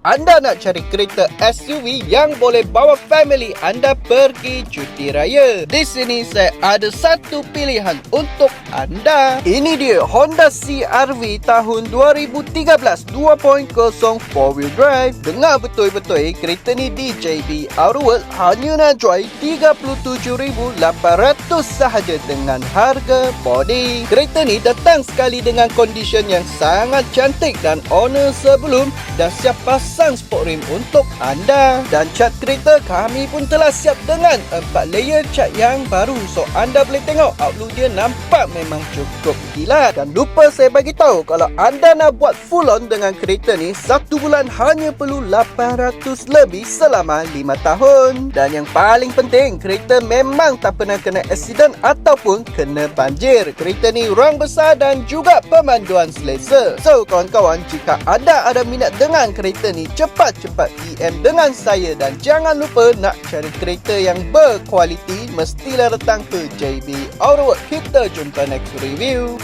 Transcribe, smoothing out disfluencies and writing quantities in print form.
Anda nak cari kereta SUV yang boleh bawa family anda pergi cuti raya. Di sini saya ada satu pilihan untuk anda. Ini dia Honda CR-V tahun 2013 2.0 4-wheel drive. Dengar betul-betul, kereta ni di JB Autoworld hanya nak jual 37,800 sahaja dengan harga body. Kereta ni datang sekali dengan condition yang sangat cantik dan owner sebelum dah siap pasang sport rim untuk anda. Dan cat kereta kami pun telah siap dengan 4 layer cat yang baru. So anda boleh tengok outlook dia nampak memang cukup kilat. Dan lupa saya bagi tahu, kalau anda nak buat full on dengan kereta ni, 1 bulan hanya perlu 800 lebih selama 5 tahun. Dan yang paling penting, kereta memang tak pernah kena accident ataupun kena banjir. Kereta ni ruang besar dan juga pemanduan selesa. So kawan-kawan, jika anda ada minat dengan kereta ni, cepat-cepat DM dengan saya. Dan jangan lupa nak cari kereta yang berkualiti, mestilah datang ke JB Autoworld. Kita jumpa next review.